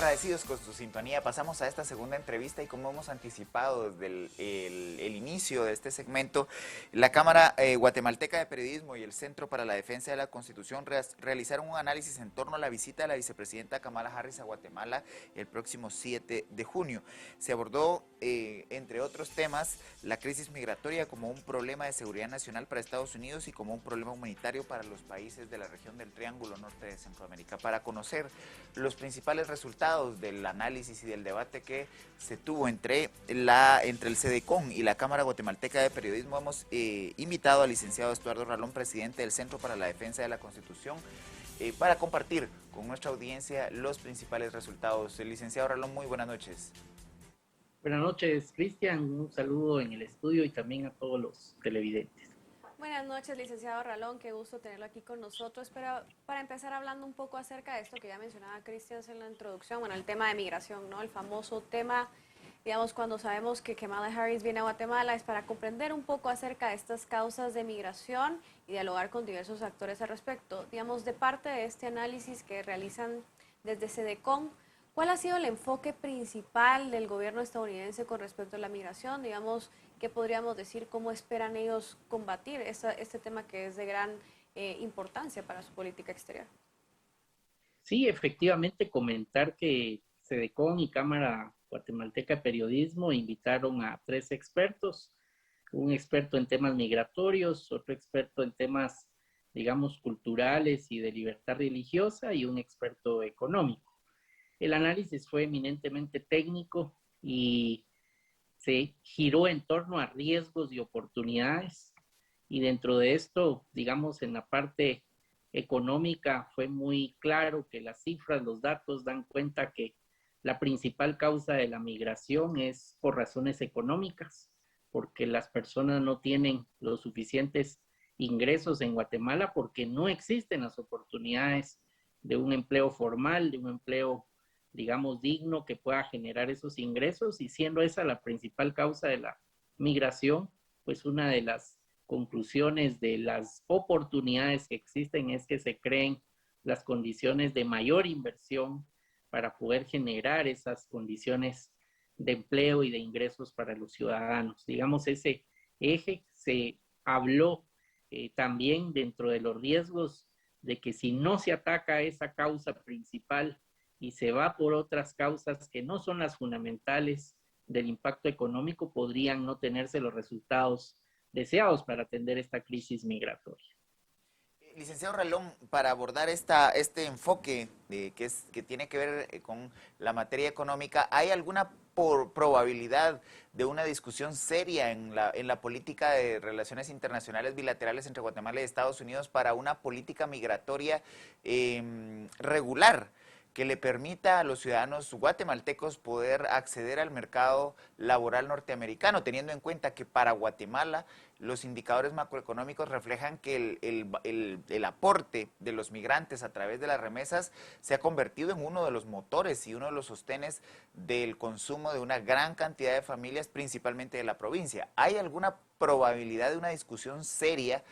Agradecidos con su sintonía, pasamos a esta segunda entrevista y como hemos anticipado desde el inicio de este segmento, la Cámara Guatemalteca de Periodismo y el Centro para la Defensa de la Constitución realizaron un análisis en torno a la visita de la vicepresidenta Kamala Harris a Guatemala el próximo 7 de junio. Se abordó, entre otros temas, la crisis migratoria como un problema de seguridad nacional para Estados Unidos y como un problema humanitario para los países de la región del Triángulo Norte de Centroamérica. Para conocer los principales resultados del análisis y del debate que se tuvo entre el CEDECON y la Cámara Guatemalteca de Periodismo, hemos invitado al licenciado Estuardo Ralón, presidente del Centro para la Defensa de la Constitución, para compartir con nuestra audiencia los principales resultados. El licenciado Ralón, muy buenas noches. Buenas noches, Cristian. Un saludo en el estudio y también a todos los televidentes. Buenas noches, licenciado Ralón, qué gusto tenerlo aquí con nosotros. Pero para empezar hablando un poco acerca de esto que ya mencionaba Cristian en la introducción, bueno, el tema de migración, ¿no? El famoso tema, digamos, cuando sabemos que Kamala Harris viene a Guatemala es para comprender un poco acerca de estas causas de migración y dialogar con diversos actores al respecto. Digamos, de parte de este análisis que realizan desde CEDECON, ¿cuál ha sido el enfoque principal del gobierno estadounidense con respecto a la migración? Digamos, ¿qué podríamos decir? ¿Cómo esperan ellos combatir este tema que es de gran importancia para su política exterior? Sí, efectivamente, comentar que CEDECON y Cámara Guatemalteca de Periodismo invitaron a 3 expertos, un experto en temas migratorios, otro experto en temas, digamos, culturales y de libertad religiosa y un experto económico. El análisis fue eminentemente técnico y se giró en torno a riesgos y oportunidades, y dentro de esto, digamos, en la parte económica fue muy claro que las cifras, los datos dan cuenta que la principal causa de la migración es por razones económicas, porque las personas no tienen los suficientes ingresos en Guatemala porque no existen las oportunidades de un empleo formal, de un empleo, digamos, digno que pueda generar esos ingresos, y siendo esa la principal causa de la migración, pues una de las conclusiones de las oportunidades que existen es que se creen las condiciones de mayor inversión para poder generar esas condiciones de empleo y de ingresos para los ciudadanos. Digamos, ese eje se habló también dentro de los riesgos de que si no se ataca esa causa principal y se va por otras causas que no son las fundamentales del impacto económico, podrían no tenerse los resultados deseados para atender esta crisis migratoria. Licenciado Ralón, para abordar este enfoque que tiene que ver con la materia económica, ¿hay alguna probabilidad de una discusión seria en la política de relaciones internacionales bilaterales entre Guatemala y Estados Unidos para una política migratoria regular, que le permita a los ciudadanos guatemaltecos poder acceder al mercado laboral norteamericano, teniendo en cuenta que para Guatemala los indicadores macroeconómicos reflejan que el aporte de los migrantes a través de las remesas se ha convertido en uno de los motores y uno de los sostenes del consumo de una gran cantidad de familias, principalmente de la provincia? ¿Hay alguna probabilidad de una discusión seria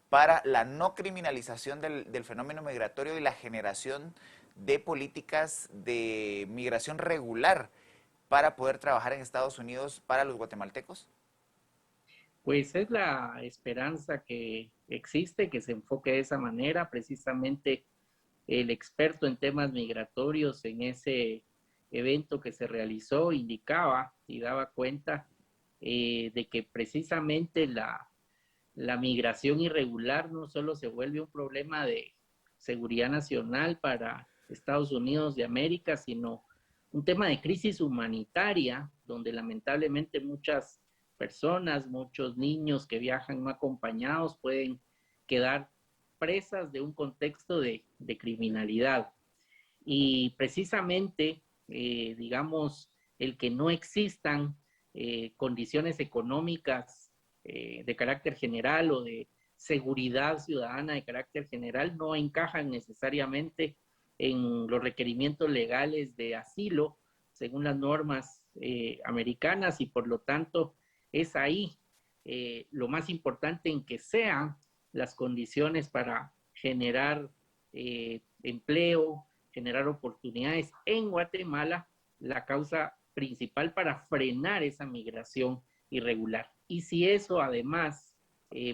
para la no criminalización del fenómeno migratorio y la generación de políticas de migración regular para poder trabajar en Estados Unidos para los guatemaltecos? Pues es la esperanza que existe, que se enfoque de esa manera. Precisamente el experto en temas migratorios en ese evento que se realizó indicaba y daba cuenta de que precisamente la migración irregular no solo se vuelve un problema de seguridad nacional para Estados Unidos de América, sino un tema de crisis humanitaria, donde lamentablemente muchas personas, muchos niños que viajan no acompañados pueden quedar presas de un contexto de criminalidad. Y precisamente, digamos, el que no existan condiciones económicas de carácter general o de seguridad ciudadana de carácter general no encajan necesariamente en los requerimientos legales de asilo según las normas americanas, y por lo tanto es ahí lo más importante en que sean las condiciones para generar empleo, generar oportunidades en Guatemala, la causa principal para frenar esa migración irregular. Y si eso además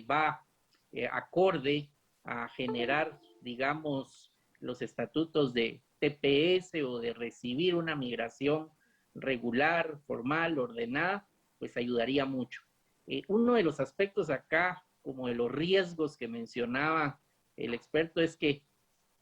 va acorde a generar, digamos, los estatutos de TPS o de recibir una migración regular, formal, ordenada, pues ayudaría mucho. Uno de los aspectos acá, como de los riesgos que mencionaba el experto, es que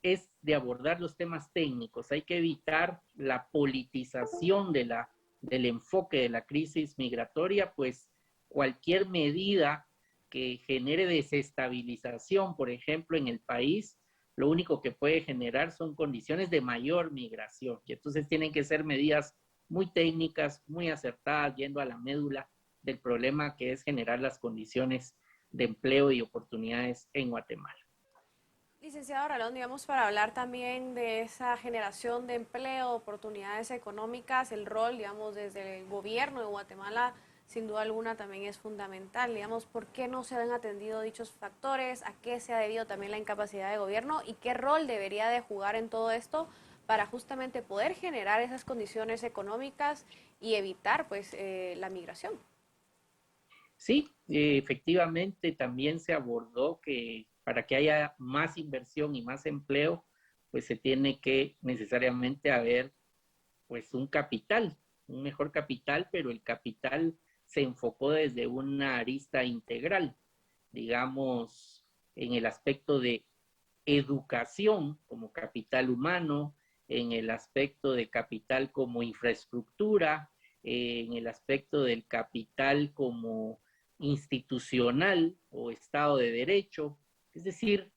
es de abordar los temas técnicos. Hay que evitar la politización del enfoque de la crisis migratoria, pues cualquier medida que genere desestabilización, por ejemplo, en el país, lo único que puede generar son condiciones de mayor migración. Y entonces tienen que ser medidas muy técnicas, muy acertadas, yendo a la médula del problema que es generar las condiciones de empleo y oportunidades en Guatemala. Licenciado Ralón, digamos, para hablar también de esa generación de empleo, oportunidades económicas, el rol, digamos, desde el gobierno de Guatemala, sin duda alguna, también es fundamental. Digamos, ¿por qué no se han atendido dichos factores? ¿A qué se ha debido también la incapacidad de gobierno? ¿Y qué rol debería de jugar en todo esto para justamente poder generar esas condiciones económicas y evitar, pues, la migración? Sí, efectivamente también se abordó que para que haya más inversión y más empleo, pues se tiene que necesariamente haber pues un capital, un mejor capital, pero el capital se enfocó desde una arista integral, digamos, en el aspecto de educación como capital humano, en el aspecto de capital como infraestructura, en el aspecto del capital como institucional o Estado de Derecho. Es decir,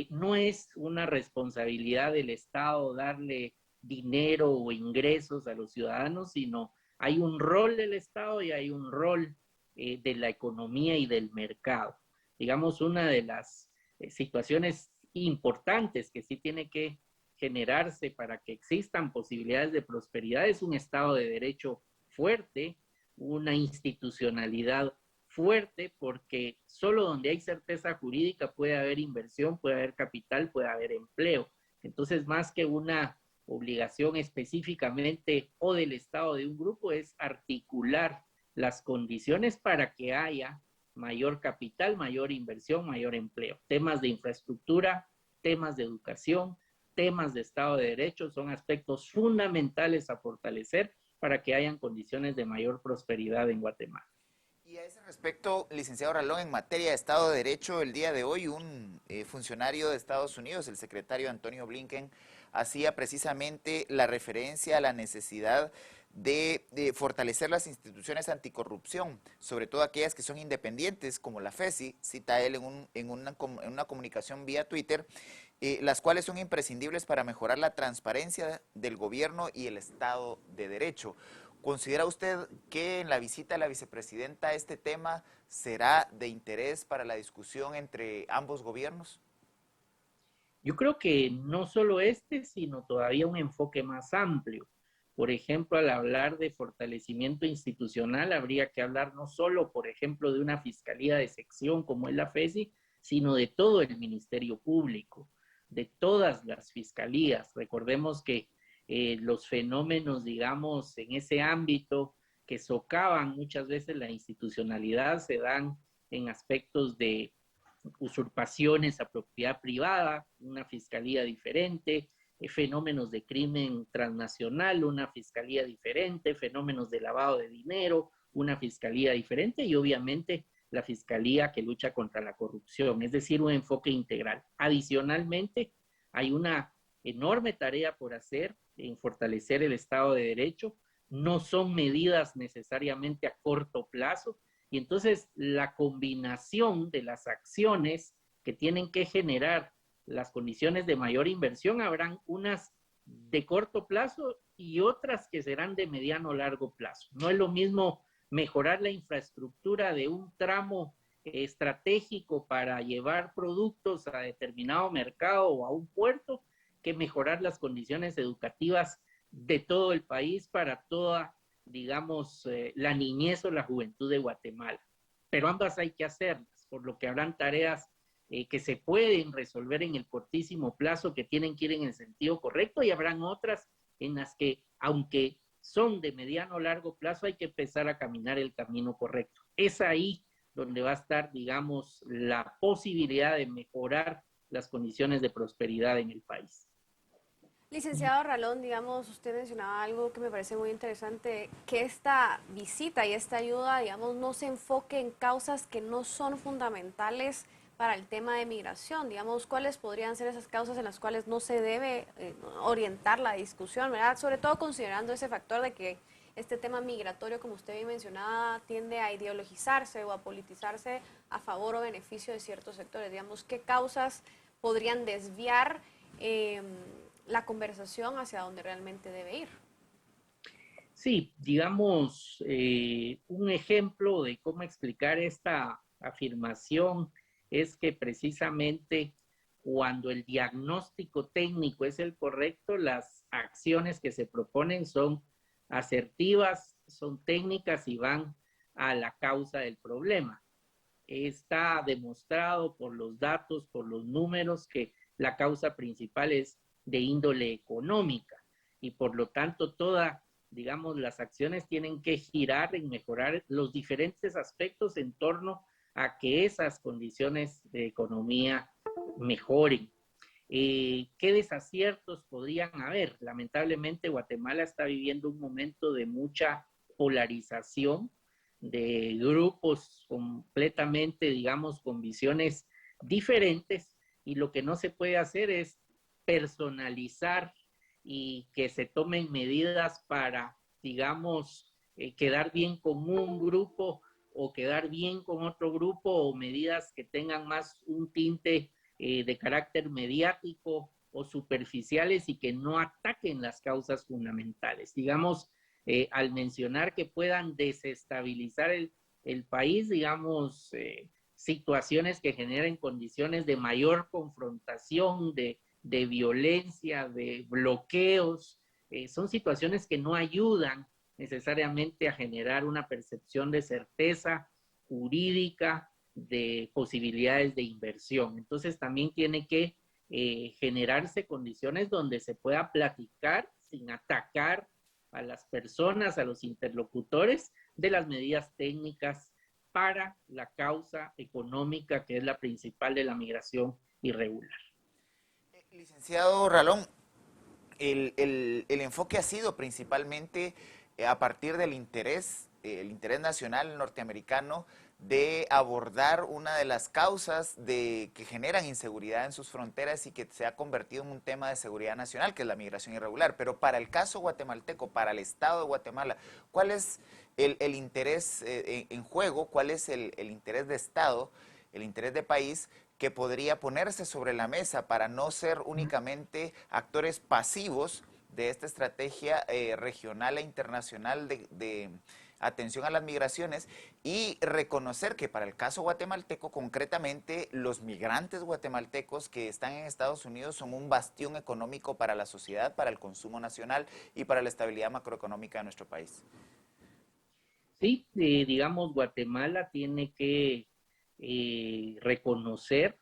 no es una responsabilidad del Estado darle dinero o ingresos a los ciudadanos, sino hay un rol del Estado y hay un rol de la economía y del mercado. Digamos, una de las situaciones importantes que sí tiene que generarse para que existan posibilidades de prosperidad es un Estado de Derecho fuerte, una institucionalidad fuerte, porque solo donde hay certeza jurídica puede haber inversión, puede haber capital, puede haber empleo. Entonces, más que una obligación específicamente o del Estado de un grupo, es articular las condiciones para que haya mayor capital, mayor inversión, mayor empleo. Temas de infraestructura, temas de educación, temas de Estado de Derecho son aspectos fundamentales a fortalecer para que hayan condiciones de mayor prosperidad en Guatemala. Y a ese respecto, licenciado Ralón, en materia de Estado de Derecho, el día de hoy un funcionario de Estados Unidos, el secretario Antonio Blinken, hacía precisamente la referencia a la necesidad de fortalecer las instituciones anticorrupción, sobre todo aquellas que son independientes, como la FESI, cita él en una comunicación vía Twitter, las cuales son imprescindibles para mejorar la transparencia del gobierno y el Estado de Derecho. ¿Considera usted que en la visita de la vicepresidenta este tema será de interés para la discusión entre ambos gobiernos? Yo creo que no solo sino todavía un enfoque más amplio. Por ejemplo, al hablar de fortalecimiento institucional, habría que hablar no solo, por ejemplo, de una fiscalía de sección como es la FESI, sino de todo el Ministerio Público, de todas las fiscalías. Recordemos que los fenómenos, digamos, en ese ámbito que socavan muchas veces la institucionalidad se dan en aspectos de usurpaciones a propiedad privada, una fiscalía diferente, fenómenos de crimen transnacional, una fiscalía diferente, fenómenos de lavado de dinero, una fiscalía diferente y obviamente la fiscalía que lucha contra la corrupción, es decir, un enfoque integral. Adicionalmente, hay una enorme tarea por hacer en fortalecer el Estado de Derecho. No son medidas necesariamente a corto plazo, y entonces la combinación de las acciones que tienen que generar las condiciones de mayor inversión, habrán unas de corto plazo y otras que serán de mediano o largo plazo. No es lo mismo mejorar la infraestructura de un tramo estratégico para llevar productos a determinado mercado o a un puerto que mejorar las condiciones educativas de todo el país para toda, digamos, la niñez o la juventud de Guatemala. Pero ambas hay que hacerlas, por lo que habrán tareas que se pueden resolver en el cortísimo plazo, que tienen que ir en el sentido correcto, y habrán otras en las que, aunque son de mediano o largo plazo, hay que empezar a caminar el camino correcto. Es ahí donde va a estar, digamos, la posibilidad de mejorar las condiciones de prosperidad en el país. Licenciado Ralón, digamos, usted mencionaba algo que me parece muy interesante, que esta visita y esta ayuda, digamos, no se enfoque en causas que no son fundamentales para el tema de migración. Digamos, ¿cuáles podrían ser esas causas en las cuales no se debe orientar la discusión, ¿verdad? Sobre todo considerando ese factor de que este tema migratorio, como usted bien mencionaba, tiende a ideologizarse o a politizarse a favor o beneficio de ciertos sectores. Digamos, ¿qué causas podrían desviar la conversación hacia donde realmente debe ir? Sí, digamos, un ejemplo de cómo explicar esta afirmación es que precisamente cuando el diagnóstico técnico es el correcto, las acciones que se proponen son asertivas, son técnicas y van a la causa del problema. Está demostrado por los datos, por los números, que la causa principal es de índole económica y por lo tanto digamos, las acciones tienen que girar en mejorar los diferentes aspectos en torno a que esas condiciones de economía mejoren. ¿Qué desaciertos podrían haber? Lamentablemente Guatemala está viviendo un momento de mucha polarización, de grupos completamente, digamos, con visiones diferentes, y lo que no se puede hacer es personalizar y que se tomen medidas para, digamos, quedar bien con un grupo o quedar bien con otro grupo, o medidas que tengan más un tinte de carácter mediático o superficiales y que no ataquen las causas fundamentales. Digamos, al mencionar que puedan desestabilizar el país, digamos, situaciones que generen condiciones de mayor confrontación, de violencia, de bloqueos, son situaciones que no ayudan necesariamente a generar una percepción de certeza jurídica, de posibilidades de inversión. Entonces también tiene que generarse condiciones donde se pueda platicar sin atacar a las personas, a los interlocutores, de las medidas técnicas para la causa económica, que es la principal de la migración irregular. Licenciado Ralón, el enfoque ha sido principalmente a partir del interés, el interés nacional norteamericano de abordar una de las causas que generan inseguridad en sus fronteras y que se ha convertido en un tema de seguridad nacional, que es la migración irregular. Pero para el caso guatemalteco, para el Estado de Guatemala, ¿cuál es el interés en juego? ¿Cuál es el interés de Estado, el interés de país que podría ponerse sobre la mesa para no ser únicamente actores pasivos de esta estrategia regional e internacional de atención a las migraciones, y reconocer que para el caso guatemalteco, concretamente, los migrantes guatemaltecos que están en Estados Unidos son un bastión económico para la sociedad, para el consumo nacional y para la estabilidad macroeconómica de nuestro país? Sí, digamos, Guatemala tiene que reconocer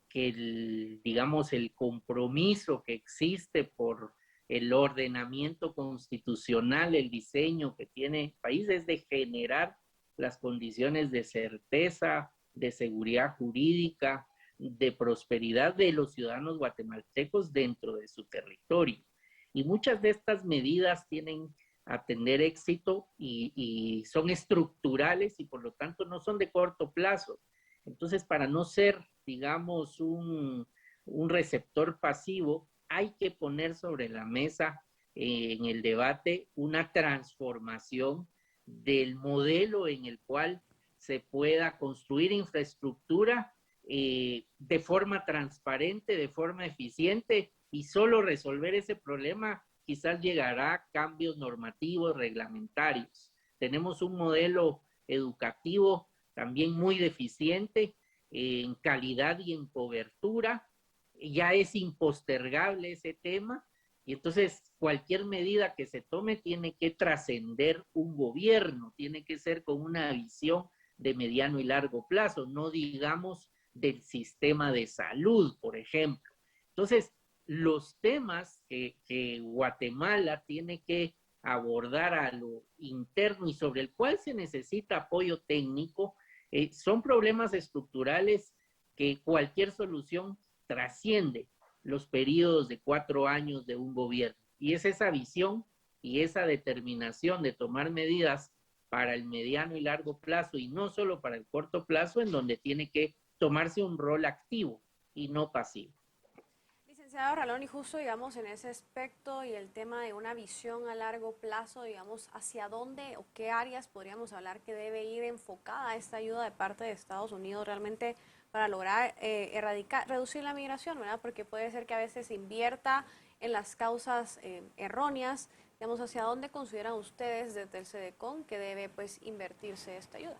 que digamos, el compromiso que existe por el ordenamiento constitucional, el diseño que tiene el país es de generar las condiciones de certeza, de seguridad jurídica, de prosperidad de los ciudadanos guatemaltecos dentro de su territorio. Y muchas de estas medidas tienen a tener éxito y son estructurales y por lo tanto no son de corto plazo. Entonces, para no ser, digamos, un receptor pasivo, hay que poner sobre la mesa en el debate una transformación del modelo en el cual se pueda construir infraestructura de forma transparente, de forma eficiente, y solo resolver ese problema quizás llegará a cambios normativos, reglamentarios. Tenemos un modelo educativo también muy deficiente en calidad y en cobertura. Ya es impostergable ese tema, y entonces cualquier medida que se tome tiene que trascender un gobierno, tiene que ser con una visión de mediano y largo plazo, no digamos del sistema de salud, por ejemplo. Entonces, los temas que Guatemala tiene que abordar a lo interno y sobre el cual se necesita apoyo técnico, son problemas estructurales que cualquier solución trasciende los periodos de 4 años de un gobierno. Y es esa visión y esa determinación de tomar medidas para el mediano y largo plazo y no solo para el corto plazo, en donde tiene que tomarse un rol activo y no pasivo. Licenciado Ralón, y justo, digamos, en ese aspecto y el tema de una visión a largo plazo, digamos, ¿hacia dónde o qué áreas podríamos hablar que debe ir enfocada esta ayuda de parte de Estados Unidos realmente para lograr reducir la migración, ¿verdad? Porque puede ser que a veces se invierta en las causas erróneas. Digamos, ¿hacia dónde consideran ustedes desde el CEDECON que debe, pues, invertirse esta ayuda?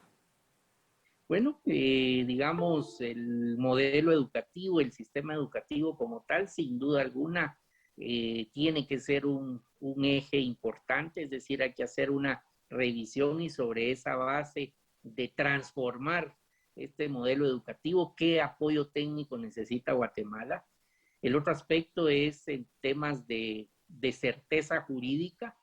Bueno, digamos, el modelo educativo, el sistema educativo como tal, sin duda alguna, tiene que ser un eje importante, es decir, hay que hacer una revisión y sobre esa base de transformar este modelo educativo, qué apoyo técnico necesita Guatemala. El otro aspecto es en temas de certeza jurídica,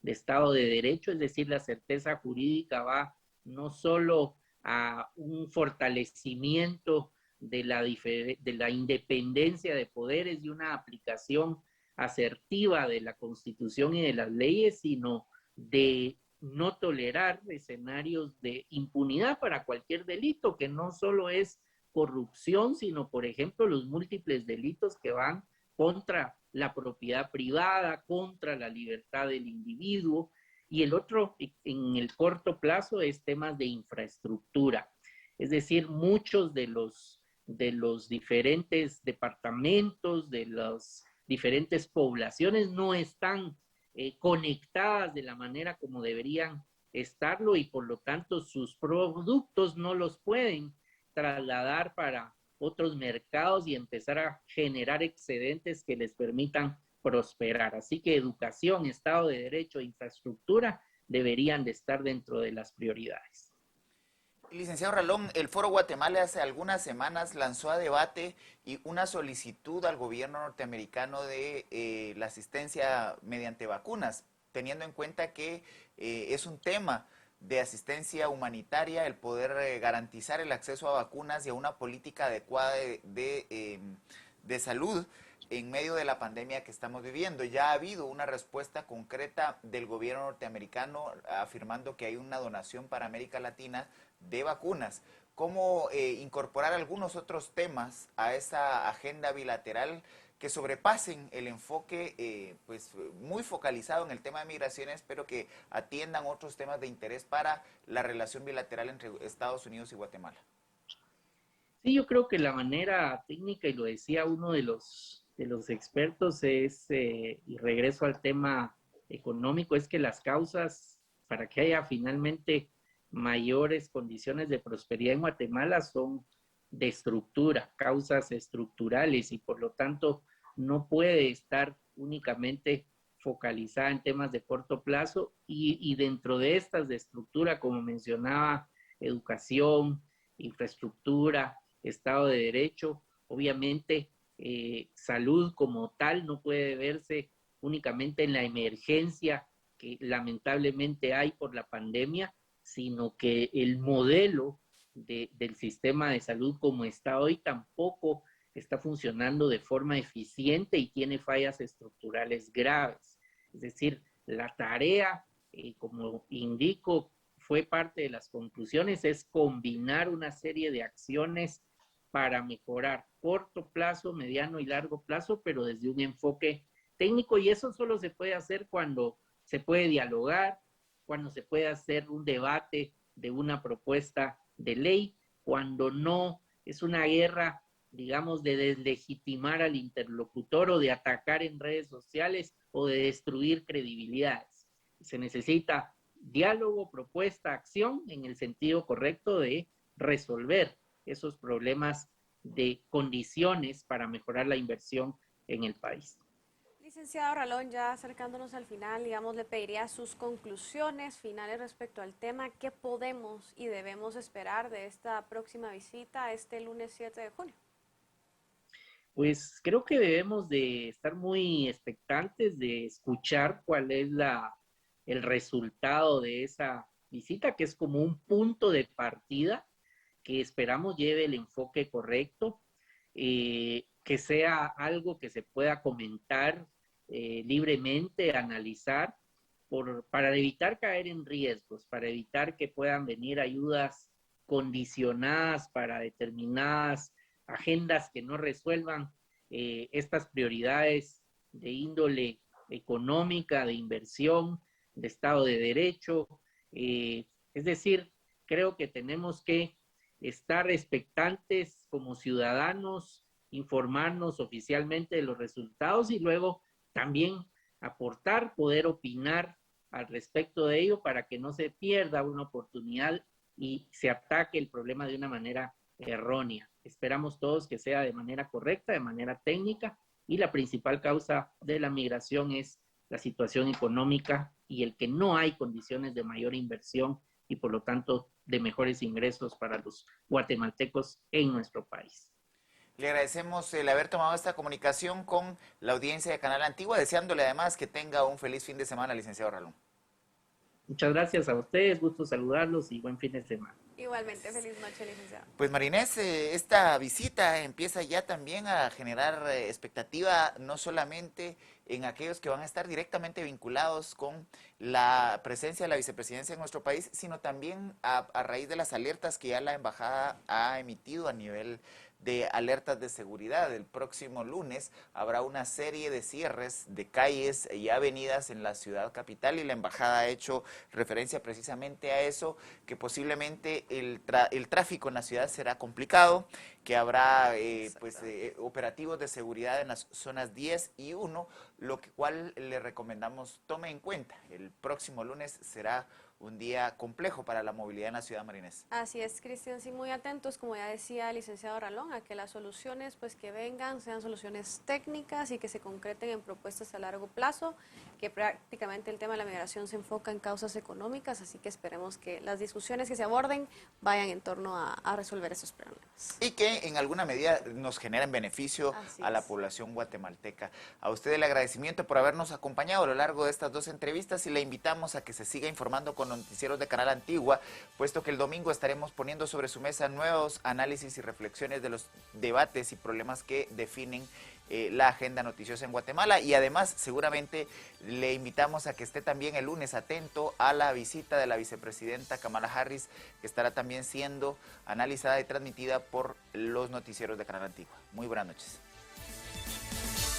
de Estado de Derecho, es decir, la certeza jurídica va no solo a un fortalecimiento de la independencia de poderes y una aplicación asertiva de la Constitución y de las leyes, sino de no tolerar escenarios de impunidad para cualquier delito, que no solo es corrupción, sino, por ejemplo, los múltiples delitos que van contra la propiedad privada, contra la libertad del individuo. Y el otro, en el corto plazo, es temas de infraestructura. Es decir, muchos de los diferentes departamentos, de las diferentes poblaciones no están conectadas de la manera como deberían estarlo y por lo tanto sus productos no los pueden trasladar para otros mercados y empezar a generar excedentes que les permitan prosperar. Así que educación, Estado de Derecho e infraestructura deberían de estar dentro de las prioridades. Licenciado Ralón, el Foro Guatemala hace algunas semanas lanzó a debate y una solicitud al gobierno norteamericano de la asistencia mediante vacunas, teniendo en cuenta que es un tema de asistencia humanitaria el poder garantizar el acceso a vacunas y a una política adecuada de salud en medio de la pandemia que estamos viviendo. Ya ha habido una respuesta concreta del gobierno norteamericano afirmando que hay una donación para América Latina de vacunas. ¿Cómo incorporar algunos otros temas a esa agenda bilateral que sobrepasen el enfoque pues muy focalizado en el tema de migraciones, pero que atiendan otros temas de interés para la relación bilateral entre Estados Unidos y Guatemala? Sí, yo creo que la manera técnica, y lo decía uno de los expertos, es, y regreso al tema económico, es que las causas para que haya finalmente mayores condiciones de prosperidad en Guatemala son de estructura, causas estructurales, y por lo tanto no puede estar únicamente focalizada en temas de corto plazo y dentro de estas de estructura, como mencionaba, educación, infraestructura, Estado de Derecho, obviamente salud como tal no puede verse únicamente en la emergencia que lamentablemente hay por la pandemia, sino que el modelo del sistema de salud como está hoy tampoco está funcionando de forma eficiente y tiene fallas estructurales graves. Es decir, la tarea, como indico, fue parte de las conclusiones, es combinar una serie de acciones para mejorar corto plazo, mediano y largo plazo, pero desde un enfoque técnico, y eso solo se puede hacer cuando se puede dialogar, cuando se puede hacer un debate de una propuesta de ley, cuando no es una guerra, digamos, de deslegitimar al interlocutor o de atacar en redes sociales o de destruir credibilidades. Se necesita diálogo, propuesta, acción en el sentido correcto de resolver esos problemas de condiciones para mejorar la inversión en el país. Licenciado Ralón, ya acercándonos al final, digamos, le pediría sus conclusiones finales respecto al tema. ¿Qué podemos y debemos esperar de esta próxima visita este lunes 7 de junio? Pues creo que debemos de estar muy expectantes de escuchar cuál es el resultado de esa visita, que es como un punto de partida que esperamos lleve el enfoque correcto, que sea algo que se pueda comentar libremente, analizar, para evitar caer en riesgos, para evitar que puedan venir ayudas condicionadas para determinadas agendas que no resuelvan estas prioridades de índole económica, de inversión, de Estado de Derecho. Es decir, creo que tenemos que estar expectantes como ciudadanos, informarnos oficialmente de los resultados y luego también aportar, poder opinar al respecto de ello para que no se pierda una oportunidad y se ataque el problema de una manera errónea. Esperamos todos que sea de manera correcta, de manera técnica, y la principal causa de la migración es la situación económica y el que no hay condiciones de mayor inversión y por lo tanto de mejores ingresos para los guatemaltecos en nuestro país. Le agradecemos el haber tomado esta comunicación con la audiencia de Canal Antigua, deseándole además que tenga un feliz fin de semana, licenciado Ralón. Muchas gracias a ustedes, gusto saludarlos y buen fin de semana. Igualmente, feliz noche, licenciado. Pues Marinés, esta visita empieza ya también a generar expectativa, no solamente en aquellos que van a estar directamente vinculados con la presencia de la vicepresidencia en nuestro país, sino también a raíz de las alertas que ya la embajada ha emitido a nivel de alertas de seguridad. El próximo lunes habrá una serie de cierres de calles y avenidas en la ciudad capital y la embajada ha hecho referencia precisamente a eso, que posiblemente el tráfico en la ciudad será complicado, que habrá operativos de seguridad en las zonas 10 y 1, lo cual le recomendamos tome en cuenta. El próximo lunes será un día complejo para la movilidad en la ciudad, Marinés. Así es, Cristian, sí, muy atentos, como ya decía el licenciado Ralón, a que las soluciones pues que vengan sean soluciones técnicas y que se concreten en propuestas a largo plazo, que prácticamente el tema de la migración se enfoca en causas económicas, así que esperemos que las discusiones que se aborden vayan en torno a resolver esos problemas. Y que en alguna medida nos generen beneficio a la población guatemalteca. A usted el agradecimiento por habernos acompañado a lo largo de estas dos entrevistas y le invitamos a que se siga informando con noticieros de Canal Antigua, puesto que el domingo estaremos poniendo sobre su mesa nuevos análisis y reflexiones de los debates y problemas que definen la agenda noticiosa en Guatemala, y además seguramente le invitamos a que esté también el lunes atento a la visita de la vicepresidenta Kamala Harris, que estará también siendo analizada y transmitida por los noticieros de Canal Antigua. Muy buenas noches.